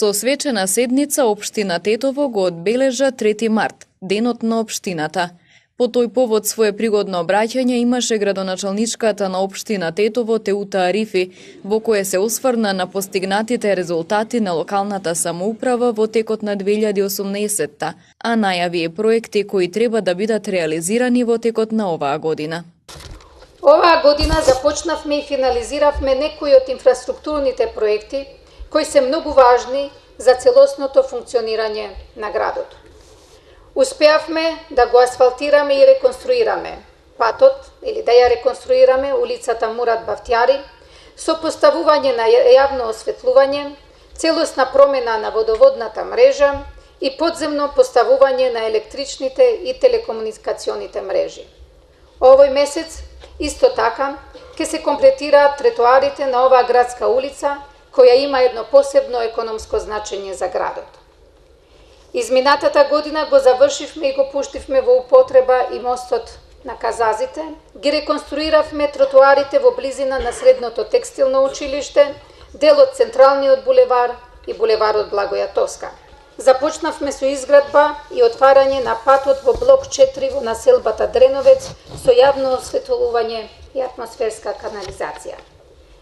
Со свечена седница општина Тетово го одбележа 3 март, денот на општината. По тој повод свое пригодно обраќање имаше градоначалничката на општина Тетово Теута Арифи, во кое се осврна на постигнатите резултати на локалната самоуправа во текот на 2018-та, а најави и проекти кои треба да бидат реализирани во текот на оваа година. Оваа година започнавме и финализиравме некои од инфраструктурните проекти кои се многу важни за целосното функционирање на градот. Успеавме да го асфалтираме и реконструираме патот, или да ја реконструираме улицата Мурат Бахтјари, со поставување на јавно осветлување, целосна промена на водоводната мрежа и подземно поставување на електричните и телекомуникационите мрежи. Овој месец, исто така, ќе се комплетираат тротоарите на оваа градска улица, која има едно посебно економско значење за градот. Изминатата година го завршивме и го пуштивме во употреба и мостот на Казазите, ги реконструиравме тротоарите во близина на Средното текстилно училиште, дел од Централниот булевар и булеварот Благоја Тоска. Започнавме со изградба и отварање на патот во блок 4 во населбата Дреновец со јавно осветлување и атмосферска канализација.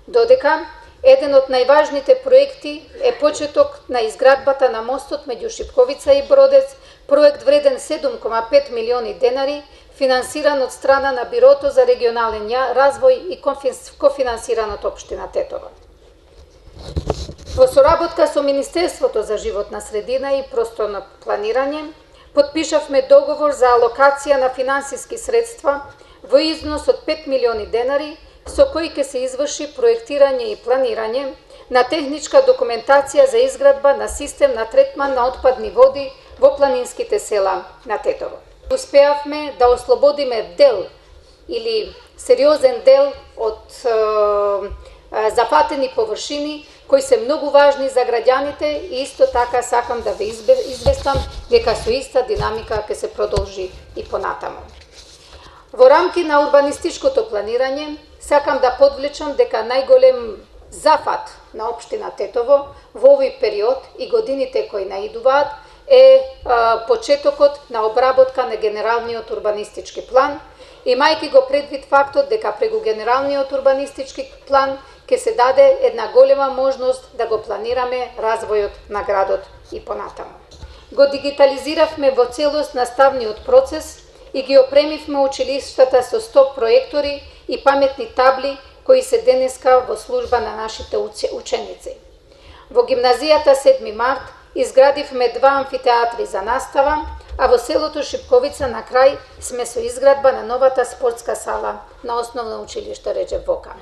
Додека еден од најважните проекти е почеток на изградбата на мостот меѓу Шипковица и Бродец, проект вреден 7,5 милиони денари, финансиран од страна на Бирото за регионален развој и кофинансиран од општина Тетово. Во соработка со Министерството за животна средина и просторно планирање, потпишавме договор за алокација на финансиски средства во износ од 5 милиони денари, со кој ќе се изврши проектирање и планирање на техничка документација за изградба на систем на третман на отпадни води во планинските села на Тетово. Успеавме да ослободиме дел или сериозен дел од зафатени површини кои се многу важни за граѓаните и исто така сакам да ве известам дека со иста динамика ќе се продолжи и понатаму. Во рамки на урбанистичкото планирање сакам да подвлечам дека најголем зафат на општина Тетово во овој период и годините кои наидуваат е почетокот на обработка на генералниот урбанистички план, имајќи го предвид фактот дека преку генералниот урбанистички план ќе се даде една голема можност да го планираме развојот на градот и понатаму. Го дигитализиравме во целост наставниот процес и ги опремивме училиштата со 100 проектори и паметни табли кои се денеска во служба на нашите ученици. Во гимназијата 7 март изградивме 2 амфитеатри за настава, а во селото Шипковица на крај сме со изградба на новата спортска сала на основно училиште Реџеп Вока.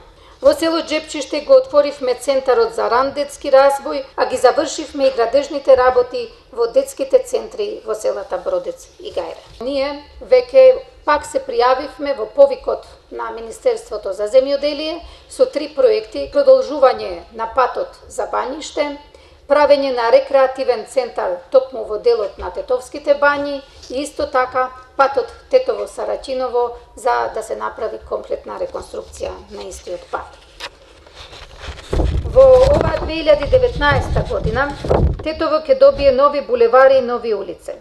Во село Джепчиште го отворивме Центарот за ран детски развој, а ги завршивме и градежните работи во детските центри во селата Бродец и Гајре. Ние веќе пак се пријавивме во повикот на Министерството за земјоделие со 3 проекти: продолжување на патот за Бањиште, правење на рекреативен центар токму во делот на Тетовските бањи и исто така патот Тетово-Сарачиново за да се направи комплетна реконструкција на истиот пат. Во оваа 2019 година Тетово ќе добие нови булевари и нови улице.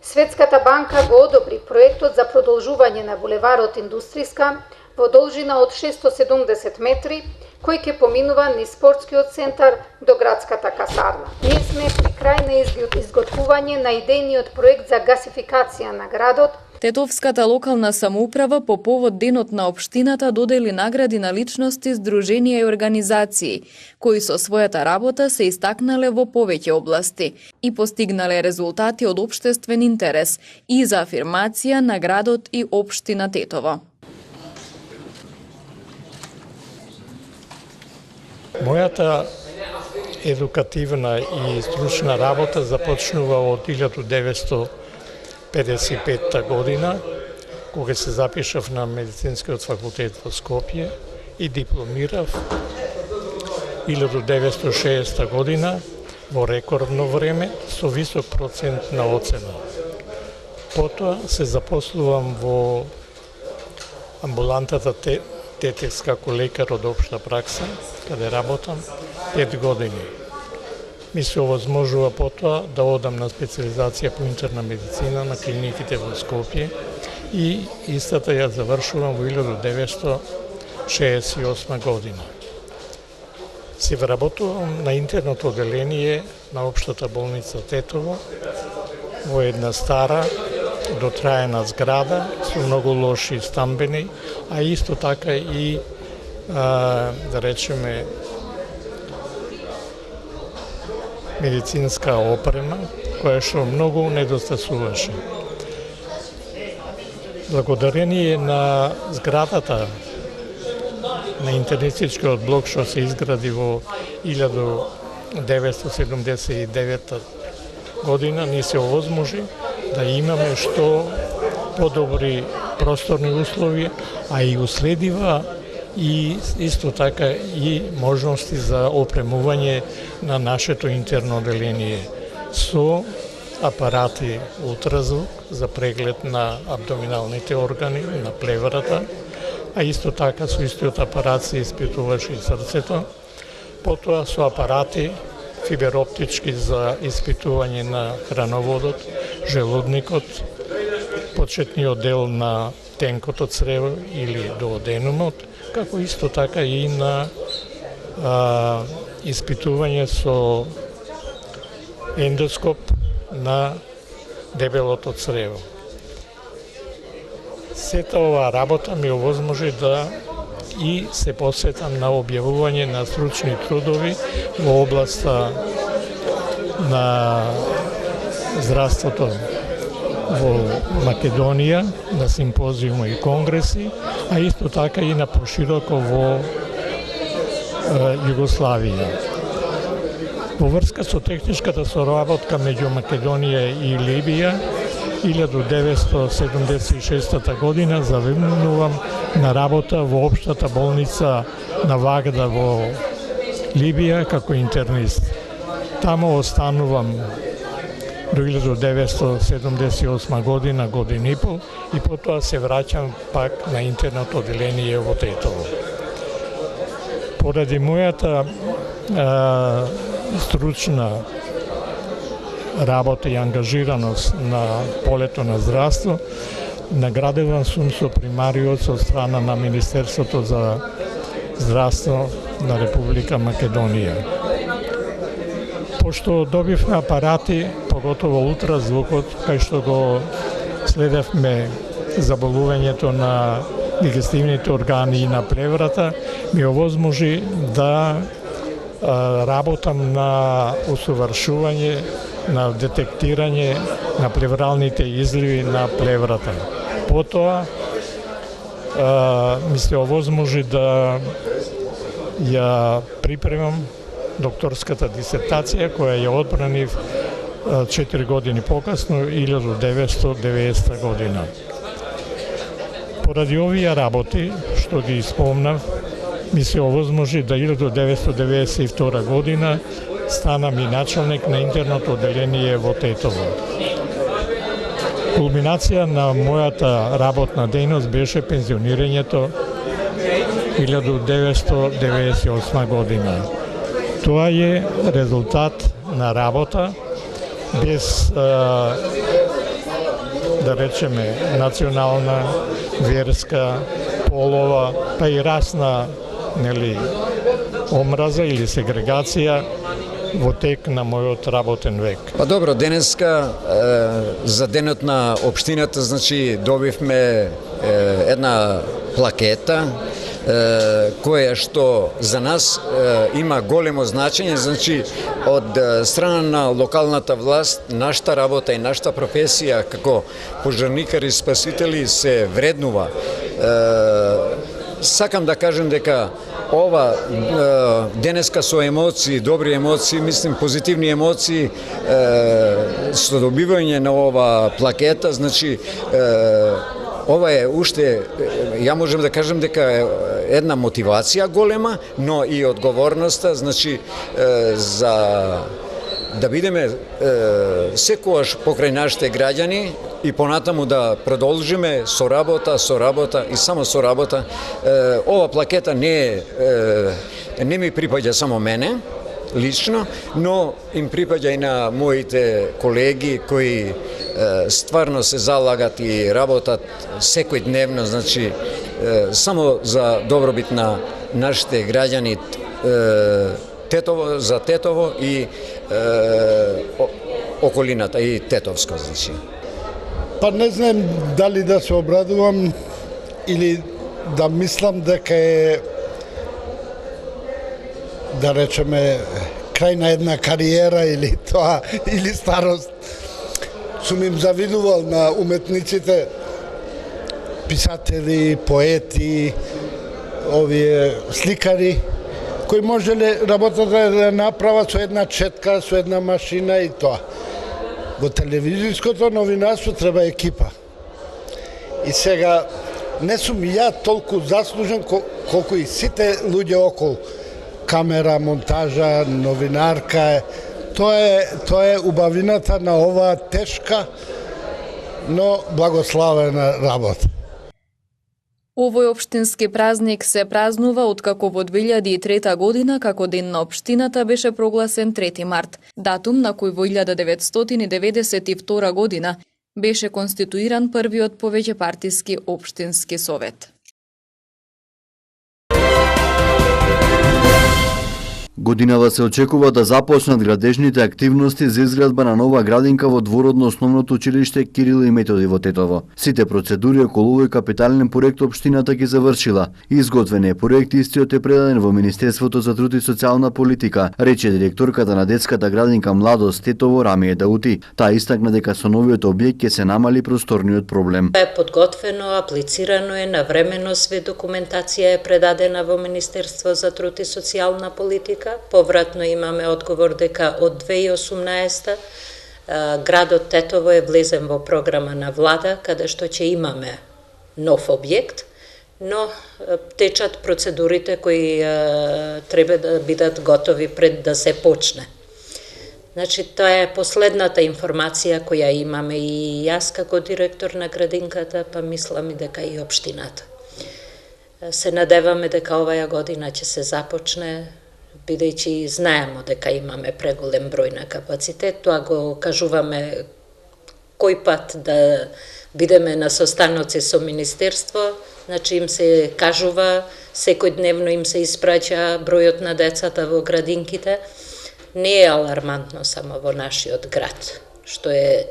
Светската банка го одобри проектот за продолжување на булеварот Индустријска во должина од 670 метри, кој ќе поминува низ спортскиот центар до градската касарна. Ние сме при крај на изготвување на идејниот проект за гасификација на градот. Тетовската локална самоуправа по повод денот на општината додели награди на личности, здруженија и организации, кои со својата работа се истакнале во повеќе области и постигнале резултати од општествен интерес и за афирмација на градот и општина Тетово. Мојата едукативна и стручна работа започнува од 1955 година, кога се запишав на Медицинскиот факултет во Скопје и дипломирав 1960 година во рекордно време со висок процент на оцена. Потоа се запослувам во амбулантата тетевска како лекар од општа пракса, каде работам 5 години. ми се овозможува потоа да одам на специализација по интерна медицина на клиниките во Скопје и истата ја завршувам во 1968 година. Се вработувам на интерното оделение на Општата болница Тетово во една стара, дотраена зграда со многу лоши стамбени, а исто така и, да речеме, медицинска опрема, која што многу недостасуваше. Благодарение на зградата на интернистичкиот блок што се изгради во 1979 година, ни се овозможи да имаме што подобри просторни услови, а и уследива и исто така и можности за опремување на нашето интерно оделение со апарати ултразвук за преглед на абдоминалните органи, на плеврата, а исто така со истиот апарат се испитуваше и срцето, потоа со апарати фибероптички за испитување на храноводот, желудникот, почетниот дел на тенкото црево или дуоденумот, како исто така и на испитување со ендоскоп на дебелото црево. Сета оваа работа ми овозможи да и се посветам на објавување на стручни трудови во областа на здравството во Македонија, на симпозиуми и конгреси, а исто така и на пошироко во Југославија. Во врска со техничката соработка меѓу Македонија и Либија, 1976 година заврнувам на работа во Општата болница на Вагда во Либија како интернист. Тамо останувам до 1978 година, година и пол, и потоа се враќам пак на интерното оделение во Тетово. Поради мојата стручна работа и ангажираност на полето на здравство, наградуван сум со примариот со страна на Министерството за здравство на Република Македонија. Пошто добивме апарати, поготово ултразвукот, кај што го следевме заболувањето на дигестивните органи и на плеврата, ми овозможи да работам на усовршување, на детектирање на плевралните изливи на плеврата. Потоа ми се овозможи да ја припремам докторската дисертација која ја одбранив 4 години покасно, 1990 година. Поради овие работи, што ги спомнав, ми се овозможи да 1992 година станам и началник на интерното оделение во Тетово. Кулминација на мојата работна дејност беше пензионирањето 1998 година. Тоа е резултат на работа без, да речеме, национална, верска, полова, па и расна, омраза или сегрегација во тек на мојот работен век. Па добро, денеска за денот на општината, значи добивме една плакета која што за нас има големо значење, значи од страна на локалната власт, нашата работа и нашата професија како пожарникари и спасители се вреднува. Сакам да кажем дека ова денеска со емоции, добри емоции, мислим позитивни емоции, со добивање на ова плакета, значи ова е уште, ја можем да кажем дека е една мотивација голема, но и одговорноста, значи за да бидеме секогаш покрај нашите граѓани и понатаму да продолжиме со работа и само со работа. Ова плакета не ми припаѓа само мене, лично, но им припаѓа и на моите колеги кои стварно се залагат и работат секојдневно, значи само за добробит на нашите граѓани Тетово, за Тетово и околината и Тетовско, значи. Па не знам дали да се обрадувам или да мислам дека е, да речеме, крај на една кариера или тоа, или старост. Сум им завидувал на уметниците, писатели, поети, овие сликари, кои можеле работата да направат со една четка, со една машина и тоа. Во телевизиското новинарство треба екипа. И сега не сум ја толку заслужен колку и сите луѓе околу. Камера, монтажа, новинарка. Тоа е убавината на оваа тешка, но благославена работа. Овој општински празник се празнува откако во 2003 година како Ден на општината беше прогласен 3 март, датум на кој во 1992 година беше конституиран првиот повеќепартиски општински совет. Годинава се очекува да започнат градежните активности за изградба на нова градинка во дворот на основното училиште Кирил и Методи во Тетово. Сите процедури околу овој капитален проект општината ги завршила. Изготвен е проект, истиот е предаден во Министерството за труд и социјална политика, рече директорката на детската градинка Младост Тетово Рамија Даути. Таа истакна дека со новиот објект ќе се намали просторниот проблем. Е подготвено, аплицирано е, навремено све документација е предадена во Министерство за труд и социјална политика. Повратно имаме одговор дека од 2018 градот Тетово е влезен во програма на влада, каде што ќе имаме нов објект, но течат процедурите кои треба да бидат готови пред да се почне. Значи, тоа е последната информација која имаме и јас како директор на градинката, па мислам и дека и општината. Се надеваме дека оваа година ќе се започне, бидејќи знаеме дека имаме преголем број на капацитет. Тоа го кажуваме кој пат да бидеме на состаноци со Министерство, значи им се кажува, секојдневно им се испраќа бројот на децата во градинките. Не е алармантно само во нашиот град, што е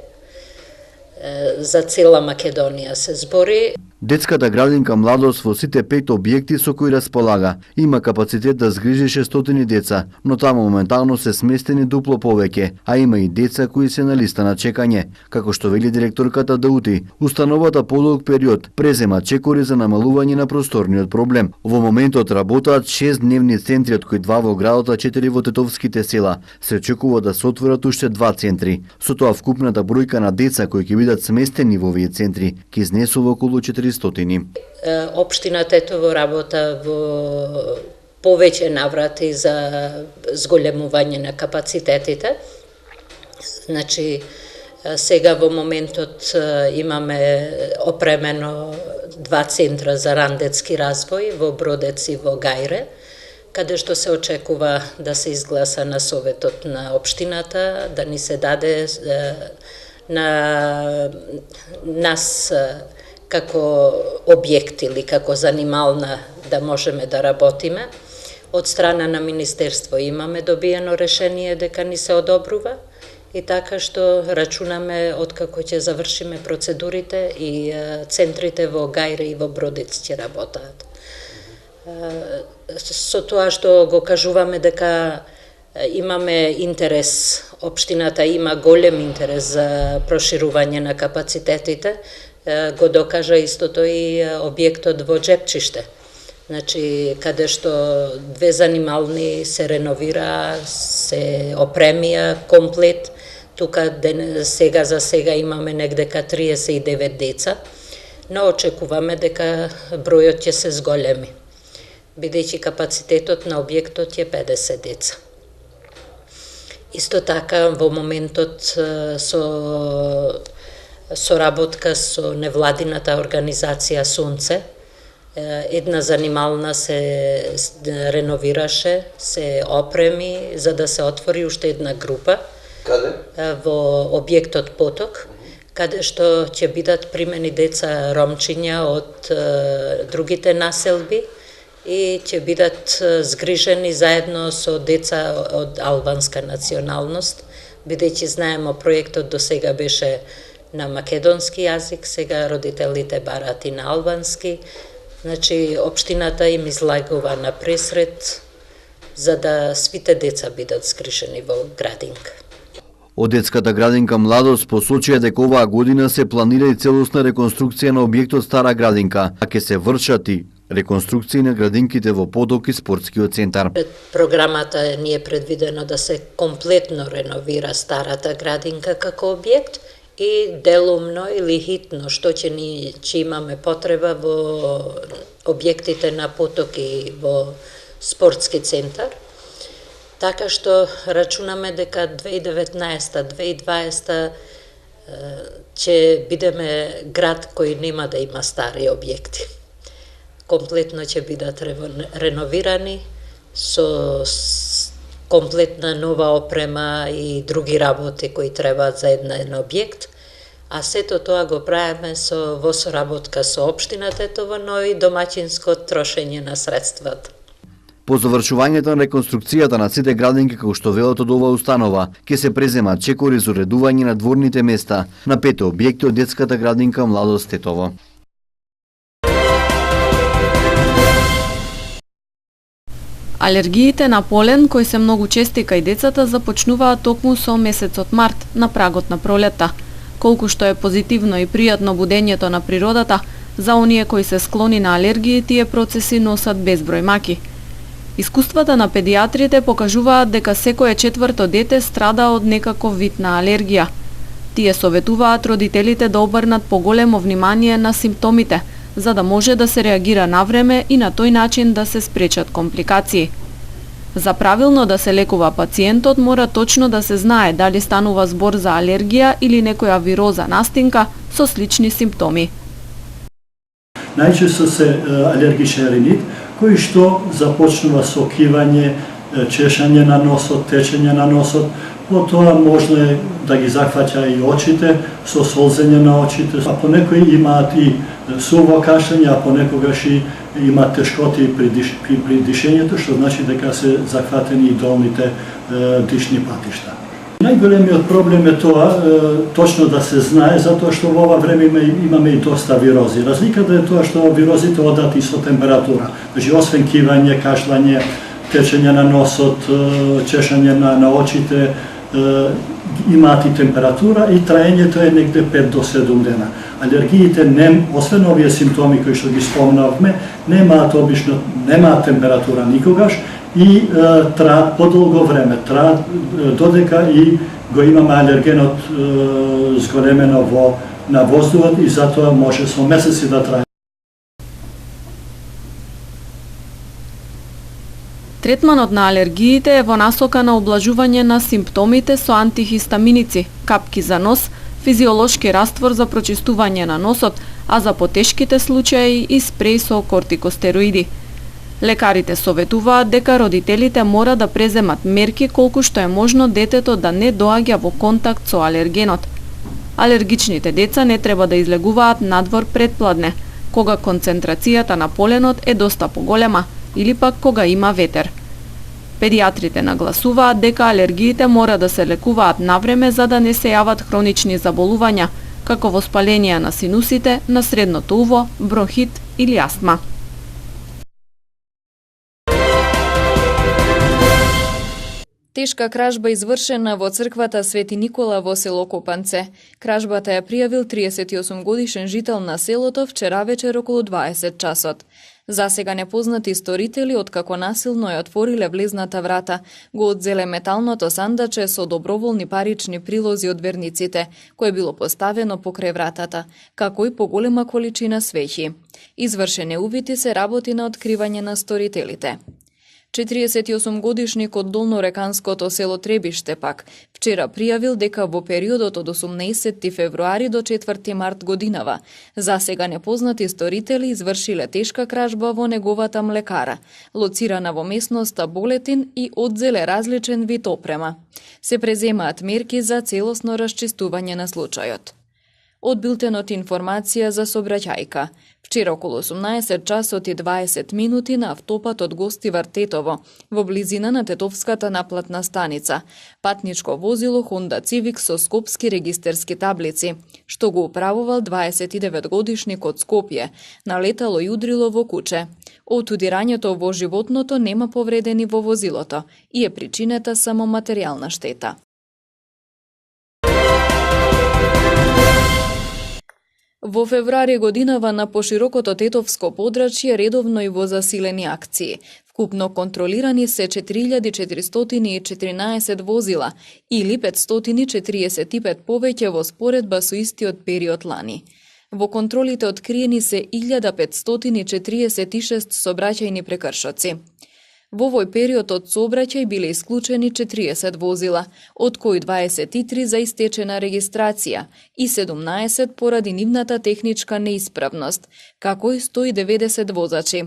за цела Македонија се збори. Детската градинка Младост во сите 5 објекти со кои располага има капацитет да згрижи 600 деца, но таму моментално се сместени дупло повеќе, а има и деца кои се на листа на чекање. Како што вели директорката Даути, установата подолг период презема чекори за намалување на просторниот проблем. Во моментот работаат 6 дневни центри, од кои 2 во градот, а 4 во тетовските села. Се очекува да се отворат уште 2 центри. Со тоа вкупната бројка на деца кои ќе бидат сместени во овие центри ќе изнесува околу 400. Општина Тетово работа во повеќе наврати за зголемување на капацитетите. Значи, сега во моментот имаме опремено 2 центра за ран детски развој во Бродец и во Гајре, каде што се очекува да се изгласа на советот на општината, да ни се даде на нас како објект или како занимална да можеме да работиме. Од страна на Министерство имаме добиено решение дека ни се одобрува и така што рачунаме откако ќе завршиме процедурите и центрите во Гајре и во Бродец ќе работаат. Со тоа што го кажуваме дека имаме интерес, општината има голем интерес за проширување на капацитетите, го докажа истото и објектот во Джепчиште. Значи, каде што 2 занимални се реновира, се опремија комплет, тука сега за сега имаме негдека 39 деца, но очекуваме дека бројот ќе се зголеми, бидејќи капацитетот на објектот е 50 деца. Исто така, во моментот со соработка со невладината организација Сонце, Една занимална се реновираше, се опреми за да се отвори уште една група. Каде? Во објектот Поток, каде што ќе бидат примени деца ромчиња од другите населби и ќе бидат згрижени заедно со деца од албанска националност, бидејќи знаеме проектот до сега беше на македонски јазик, сега родителите барат и на албански. Значи, општината им излагува на пресред за да свите деца бидат згрижени во градинка. Од детската градинка Младост посочија дека оваа година се планира и целосна реконструкција на објектот Стара градинка, а ќе се вршат и реконструкции на градинките во Поток и спортскиот центар. Програмата ни е предвидено да се комплетно реновира старата градинка како објект и делумно или хитно што ќе имаме потреба во објектите на Поток и во спортски центар. Така што рачунаме дека 2019-2020 ќе бидеме град кој нема да има стари објекти. Комплетно ќе бидат реновирани со комплетна нова опрема и други работи кои требаат за еден објект, а сето тоа го правиме во соработка со општина Тетово, но и домаќинско трошење на средствата. По завршувањето на реконструкцијата на сите градинки како што велат од оваа установа, ќе се преземат чекори за уредување на дворните места на 5 објекти од детската градинка Младост Тетово. Алергиите на полен, кои се многу чести кај децата, започнуваат токму со месецот март, на прагот на пролетта. Колку што е позитивно и пријатно будењето на природата, за оние кои се склони на алергии, тие процеси носат безброј маки. Искуствата на педиатрите покажуваат дека секое четврто дете страда од некаков вид на алергија. Тие советуваат родителите да обрнат поголемо внимание на симптомите, за да може да се реагира навреме и на тој начин да се спречат компликации. За правилно да се лекува пациентот мора точно да се знае дали станува збор за алергија или некоја вироза настинка со слични симптоми. Најчесто се алергичен ринит, кој што започнува со кивање, чешање на носот, течење на носот, потоа можно е да ги захваќа и очите, со солзење на очите, а понекои имаат и суво кашлење, а понекогаш и имаат тешкоти при дишењето, што значи дека се захватени и долните дишни патишта. Најголемиот проблем е тоа, точно да се знае, затоа што во ова време имаме и доста вирози. Разликата е тоа што вирозите одат и со температура. Значи, освен кивање, кашлање, течење на носот, чешање на очите, имаат и температура и траењето е негде 5 до 7 дена. Алергиите, освен овие симптоми кои што ги спомнавме, немаат температура никогаш и траат подолго време, траат додека и го имаме алергенот зголемено на воздухот и затоа може со месеци да трае. Третманот на алергиите е во насока на облажување на симптомите со антихистаминици, капки за нос, физиолошки раствор за прочистување на носот, а за потешките случаи и спреј со кортикостероиди. Лекарите советуваат дека родителите мора да преземат мерки колку што е можно детето да не доаѓа во контакт со алергенот. Алергичните деца не треба да излегуваат надвор предпладне, кога концентрацијата на поленот е доста поголема или пак кога има ветер. Педиатрите нагласуваат дека алергиите мора да се лекуваат навреме за да не се јават хронични заболувања, како воспаление на синусите, на средното уво, бронхит или астма. Тешка кражба извршена во црквата Свети Никола во село Копанце. Кражбата ја пријавил 38 годишен жител на селото вчера вечер околу 20 часот. Засега непознати сторители, откако насилно ја отвориле влезната врата, го одзеле металното сандаче со доброволни парични прилози од верниците, кое било поставено покрај вратата, како и поголема количина свеќи. Извршене увити се работи на откривање на сторителите. 48 годишник од долнореканското село Требиште пак вчера пријавил дека во периодот од 18 февруари до 4 март годинава за сега непознати сторители извршиле тешка кражба во неговата млекара, лоцирана во местноста Болетин, и одзеле различен вид опрема. Се преземаат мерки за целосно расчистување на случајот. Од билтенот информација за сообраќајка. Вчера околу 18 часот и 20 минути на автопатот Гостивар Тетово, во близина на Тетовската наплатна станица, патничко возило Honda Civic со скопски регистерски таблици, што го управувал 29 годишник од Скопје, налетало и удрило во куче. Од удирањето во животното нема повредени во возилото и е причинета само материјална штета. Во февруари годинава на поширокото тетовско подрачје редовно и во засилени акции. Вкупно контролирани се 4414 возила или 545 повеќе во споредба со истиот период лани. Во контролите откриени се 1546 сообраќајни прекршоци. Во овој период од сообраќај биле исклучени 40 возила, од кои 23 за истечена регистрација и 17 поради нивната техничка неисправност, како и 190 возачи.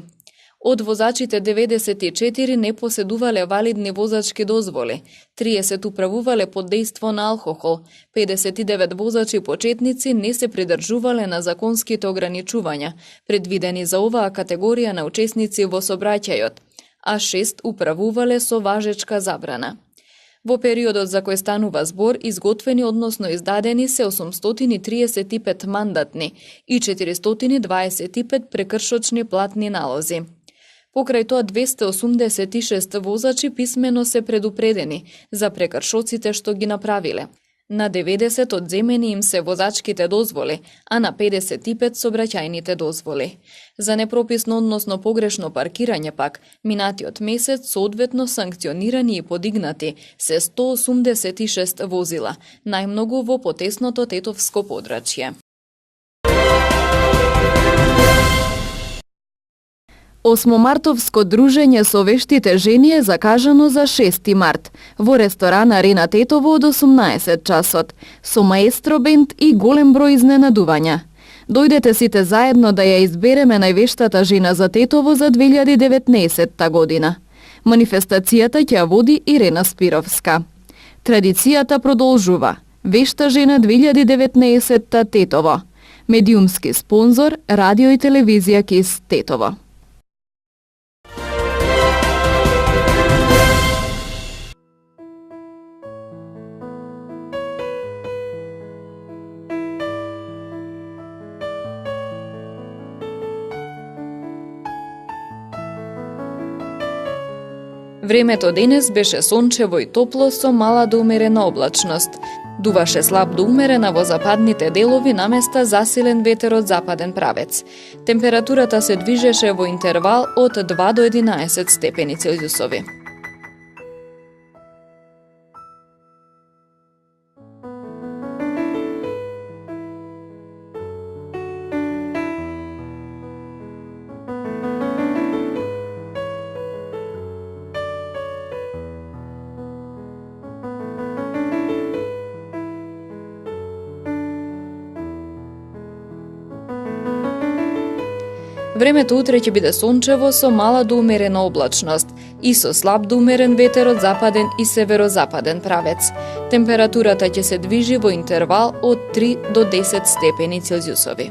Од возачите 94 не поседувале валидни возачки дозволи, 30 управувале под дејство на алкохол, 59 возачи почетници не се придржувале на законските ограничувања, предвидени за оваа категорија на учесници во сообраќајот, а 6 управувале со важечка забрана. Во периодот за кој станува збор, изготвени односно издадени се 835 мандатни и 425 прекршочни платни налози. Покрај тоа 286 возачи писмено се предупредени за прекршоците што ги направиле. На 90 одземени им се возачките дозволи, а на 55 сообраќајните дозволи. За непрописно односно погрешно паркирање пак, минатиот месец соодветно санкционирани и подигнати се 186 возила, најмногу во потесното тетовско подрачје. Осмомартовско дружење со вештите жени е закажано за 6 март во ресторан Арена Тетово од 18 часот, со маестро бенд и голем број изненадувања. Дојдете сите заедно да ја избереме највештата жена за Тетово за 2019 година. Манифестацијата ќе ја води Ирена Спировска. Традицијата продолжува. Вешта жена 2019 Тетово. Медиумски спонзор Радио и телевизија КИС Тетово. Времето денес беше сончево и топло со мала до умерена облачност. Дуваше слаб до умерена во западните делови, наместа засилен ветер од западен правец. Температурата се движеше во интервал од 2 до 11 степени Целзиусови. Времето утре ќе биде сончево со мала до умерена облачност и со слаб до умерен ветер од западен и северозападен правец. Температурата ќе се движи во интервал од 3 до 10 степени Целзиусови.